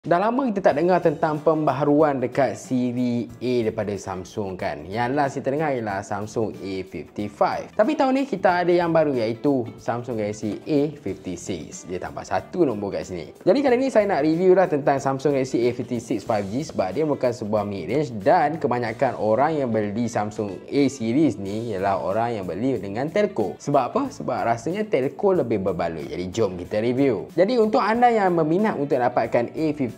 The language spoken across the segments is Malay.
Dah lama kita tak dengar tentang pembaharuan dekat siri A daripada Samsung kan. Yang last kita dengar ialah Samsung A55. Tapi tahun ni kita ada yang baru iaitu Samsung Galaxy A56. Dia tambah satu nombor kat sini. Jadi kali ni saya nak review lah tentang Samsung Galaxy A56 5G sebab dia bukan sebuah mid-range dan kebanyakan orang yang beli Samsung A series ni ialah orang yang beli dengan telco. Sebab apa? Sebab rasanya telco lebih berbaloi. Jadi jom kita review. Jadi untuk anda yang berminat untuk dapatkan A56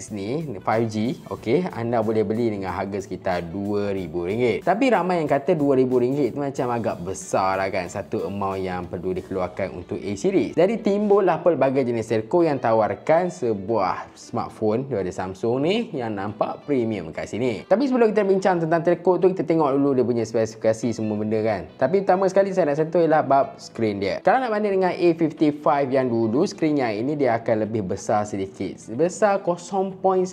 ni 5G, okey, anda boleh beli dengan harga sekitar RM2,000. Tapi ramai yang kata RM2,000 itu macam agak besar lah kan, satu amount yang perlu dikeluarkan untuk A series. Jadi timbullah pelbagai jenis telco yang tawarkan sebuah smartphone daripada Samsung ni yang nampak premium kat sini. Tapi sebelum kita bincang tentang telco tu, kita tengok dulu dia punya spesifikasi semua benda kan. Tapi pertama sekali saya nak sentuh ialah bab skrin dia. Kalau nak banding dengan A55 yang dulu, skrin yang ini dia akan lebih besar sedikit. Sebesar 0.1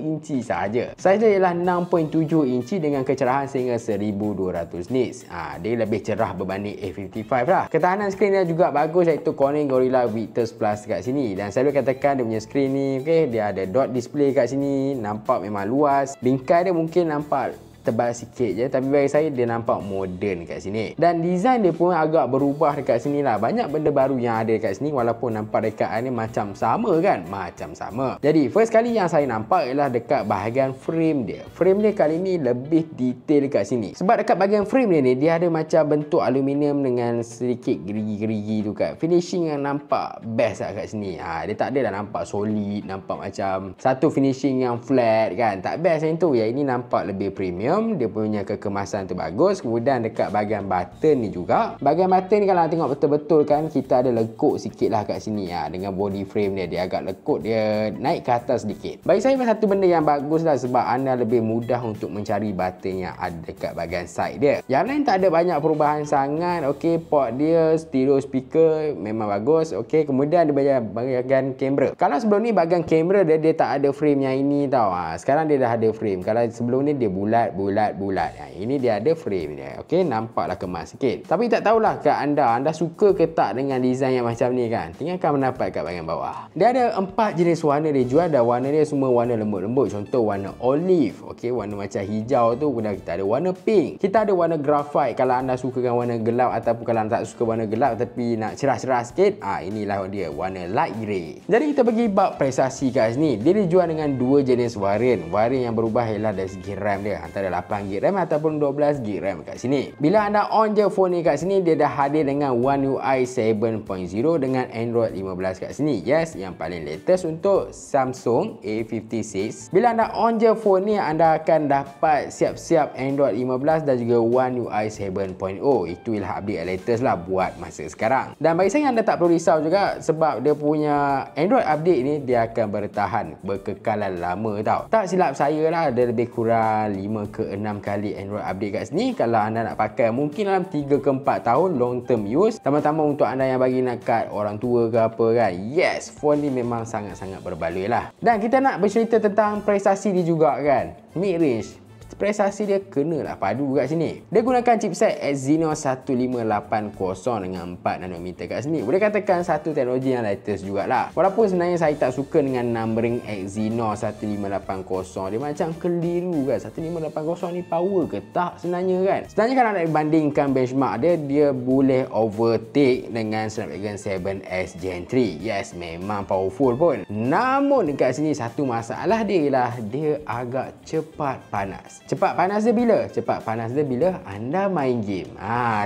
inci sahaja. Saiz dia ialah 6.7 inci dengan kecerahan sehingga 1200 nits. Dia lebih cerah berbanding A55 lah. Ketahanan skrin dia juga bagus iaitu Corning Gorilla Victus Plus kat sini. Dan saya boleh katakan dia punya skrin ni, okay, dia ada dot display kat sini, nampak memang luas. Bingkai dia mungkin nampak tebal sikit je, tapi bagi saya dia nampak moden kat sini. Dan design dia pun agak berubah dekat sini lah. Banyak benda baru yang ada dekat sini walaupun nampak dekat ni macam sama kan, macam sama. Jadi first kali yang saya nampak ialah dekat bahagian frame dia. Frame dia kali ni lebih detail dekat sini. Sebab dekat bahagian frame dia ni, dia ada macam bentuk aluminium dengan sedikit gerigi-gerigi tu kan. Finishing yang nampak best lah kat sini. Dia tak ada dah nampak solid, nampak macam satu finishing yang flat kan. Tak best yang tu. Yang ini nampak lebih premium. Dia punya kekemasan tu bagus. Kemudian dekat bahagian button ni juga, bahagian button ni kalau nak tengok betul-betul kan, kita ada lekuk sikit lah kat sini dengan body frame dia agak lekuk, dia naik ke atas sedikit. Bagi saya memang satu benda yang bagus lah sebab anda lebih mudah untuk mencari button yang ada dekat bahagian side dia. Yang lain tak ada banyak perubahan sangat. Okey, port dia, stereo speaker memang bagus. Okey, kemudian ada bahagian kamera. Kalau sebelum ni bahagian kamera dia tak ada frame yang ini tau. Sekarang dia dah ada frame. Kalau sebelum ni dia bulat. Ini dia ada frame dia. Okey, nampaklah kemas sikit. Tapi tak tahulah kat anda suka ke tak dengan design yang macam ni kan? Tinggalkan pendapat kat bahagian bawah. Dia ada 4 jenis warna dia jual dan warna dia semua warna lembut-lembut. Contoh warna olive, okey, warna macam hijau tu. Kemudian kita ada warna pink. Kita ada warna graphite kalau anda suka dengan warna gelap, ataupun kalau anda tak suka warna gelap tapi nak cerah-cerah sikit, inilah dia warna light grey. Jadi kita pergi bab prestasi kat sini. Dia dijual dengan 2 jenis varian. Varian yang berubah ialah dari segi RAM dia, antara 8GB RAM ataupun 12GB RAM kat sini. Bila anda on je phone ni kat sini, dia dah hadir dengan One UI 7.0 dengan Android 15 kat sini. Yes, yang paling latest untuk Samsung A56. Bila anda on je phone ni, anda akan dapat siap-siap Android 15 dan juga One UI 7.0. Itu ialah update latest lah buat masa sekarang. Dan bagi saya anda tak perlu risau juga sebab dia punya Android update ni dia akan bertahan berkekalan lama tau. Tak silap saya lah, ada lebih kurang 5 ke 6 kali Android update kat sini. Kalau anda nak pakai mungkin dalam 3 ke 4 tahun long term use, terutama untuk anda yang bagi nak kat orang tua ke apa kan. Yes, phone ni memang sangat-sangat berbaloi lah. Dan kita nak bercerita tentang prestasi dia juga kan, mid range. Prestasi dia kenalah padu kat sini. Dia gunakan chipset Exynos 1580 dengan 4nm kat sini. Boleh katakan satu teknologi yang latest jugalah. Walaupun sebenarnya saya tak suka dengan numbering Exynos 1580. Dia macam keliru kan. 1580 ni power ke tak sebenarnya kan? Sebenarnya kalau nak dibandingkan benchmark dia boleh overtake dengan Snapdragon 7S Gen 3. Yes, memang powerful pun. Namun dekat sini satu masalah dia ialah dia agak cepat panas. Cepat panas dia bila? Cepat panas dia bila anda main game.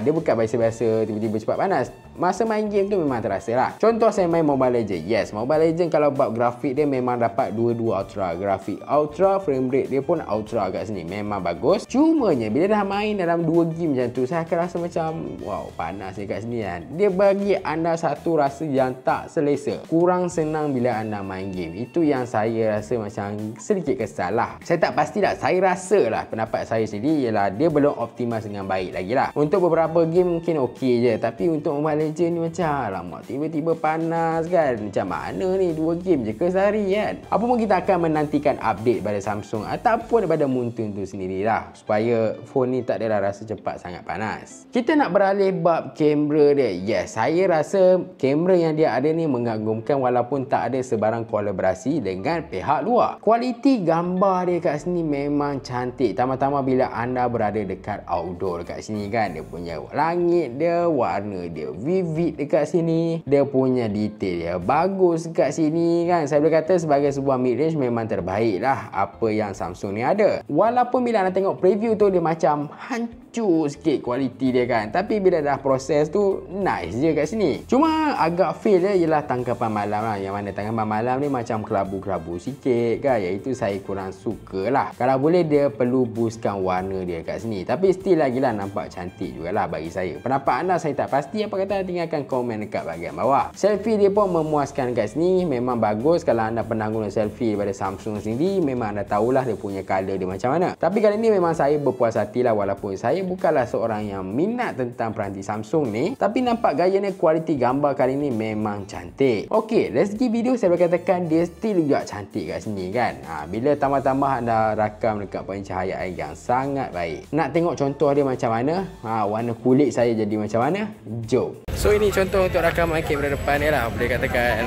Dia bukan biasa-biasa tiba-tiba cepat panas. Masa main game tu memang terasa lah. Contoh saya main Mobile Legends. Yes, Mobile Legends kalau bab grafik dia memang dapat dua-dua ultra. Grafik ultra, frame rate dia pun ultra kat sini. Memang bagus. Cumanya bila dah main dalam 2 game macam tu, saya akan rasa macam wow, panas dia kat sini kan. Dia bagi anda satu rasa yang tak selesa. Kurang senang bila anda main game. Itu yang saya rasa macam sedikit kesal lah. Saya tak pasti tak. Saya rasa lah, pendapat saya sendiri ialah dia belum optimal dengan baik lagi lah. Untuk beberapa game mungkin okey je. Tapi untuk Mobile Legends ni macam alamak tiba-tiba panas kan. Macam mana ni 2 game je ke sehari kan. Apa pun kita akan menantikan update pada Samsung ataupun daripada Moonton tu sendirilah supaya phone ni tak adalah rasa cepat sangat panas. Kita nak beralih bab kamera dia. Yes, saya rasa kamera yang dia ada ni mengagumkan walaupun tak ada sebarang kolaborasi dengan pihak luar. Kualiti gambar dia kat sini memang cantik. Tambah-tambah bila anda berada dekat outdoor dekat sini kan. Dia punya langit dia, warna dia vivid dekat sini. Dia punya detail dia bagus dekat sini kan. Saya boleh kata sebagai sebuah mid-range memang terbaik lah apa yang Samsung ni ada. Walaupun bila anda tengok preview tu dia macam hancur sikit kualiti dia kan. Tapi bila dah proses tu nice je kat sini. Cuma agak fail dia ialah tangkapan malam lah. Yang mana tangkapan malam ni macam kelabu-kelabu sikit kan. Iaitu saya kurang suka lah. Kalau boleh dia perlu boostkan warna dia kat sini. Tapi still lagi lah nampak cantik jugalah bagi saya. Pendapat anda saya tak pasti. Apa kata tinggalkan komen dekat bahagian bawah. Selfie dia pun memuaskan kat sini. Memang bagus. Kalau anda pernah guna selfie daripada Samsung sendiri memang anda tahulah dia punya color dia macam mana. Tapi kali ni memang saya berpuas hati lah. Walaupun saya bukanlah seorang yang minat tentang peranti Samsung ni. Tapi nampak gayanya kualiti gambar kali ni memang cantik. Ok, dari segi video saya boleh katakan dia still juga cantik kat sini kan. Bila tambah-tambah anda rakam dekat pencahayaan yang sangat baik. Nak tengok contoh dia macam mana? Warna kulit saya jadi macam mana? Jom. So ini contoh untuk rakaman kamera depan dia lah. Boleh katakan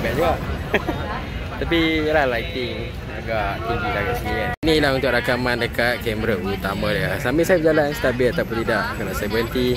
best juga. Tapi yalah lighting agak tinggi dah kat sini kan. Inilah untuk rakaman dekat kamera utama dia. Sambil saya berjalan stabil ataupun tidak. Kena saya berhenti.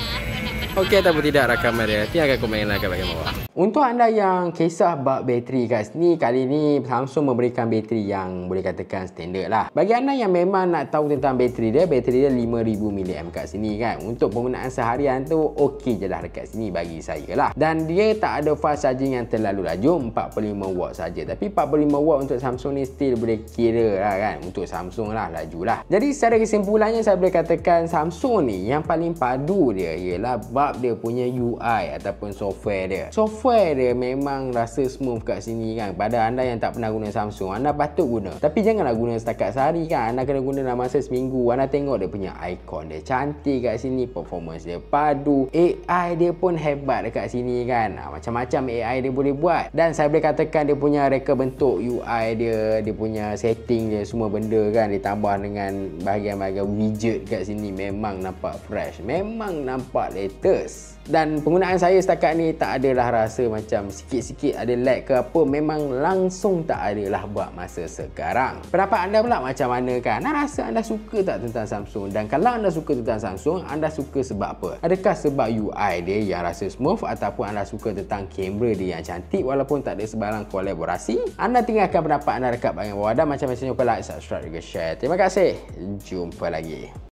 Okey ataupun tidak rakaman dia. Tinggalkan komen like kat bahagian bawah. Untuk anda yang kisah bab bateri kat sini, kali ni Samsung memberikan bateri yang boleh katakan standard lah. Bagi anda yang memang nak tahu tentang bateri dia 5000 mAh kat sini kan. Untuk penggunaan seharian tu okey je lah dekat sini bagi saya lah. Dan dia tak ada fast charging yang terlalu laju, 45 watt saja. Tapi 45 watt untuk Samsung ni still boleh kira lah kan. Untuk Samsung lah laju lah. Jadi secara kesimpulannya saya boleh katakan Samsung ni yang paling padu dia ialah bab dia punya UI ataupun software dia. Software dia memang rasa smooth kat sini kan. Pada anda yang tak pernah guna Samsung, anda patut guna. Tapi janganlah guna setakat sehari kan. Anda kena guna dalam masa seminggu. Anda tengok dia punya icon dia cantik kat sini, performance dia padu, AI dia pun hebat dekat sini kan. Macam-macam AI dia boleh buat. Dan saya boleh katakan dia punya reka bentuk UI dia, dia punya setting dia, semua benda kan ditambah dengan bahagian-bahagian widget kat sini memang nampak fresh, memang nampak latest. Dan penggunaan saya setakat ni tak adalah rasa macam sikit-sikit ada lag ke apa. Memang langsung tak adalah buat masa sekarang. Pendapat anda pula macam mana kan? Anda rasa anda suka tak tentang Samsung? Dan kalau anda suka tentang Samsung, anda suka sebab apa? Adakah sebab UI dia yang rasa smooth ataupun anda suka tentang kamera dia yang cantik walaupun tak ada sebarang kolaborasi? Anda tinggalkan pendapat anda dekat bahagian bawah. Dan macam-macam lupa like, subscribe juga share. Terima kasih. Jumpa lagi.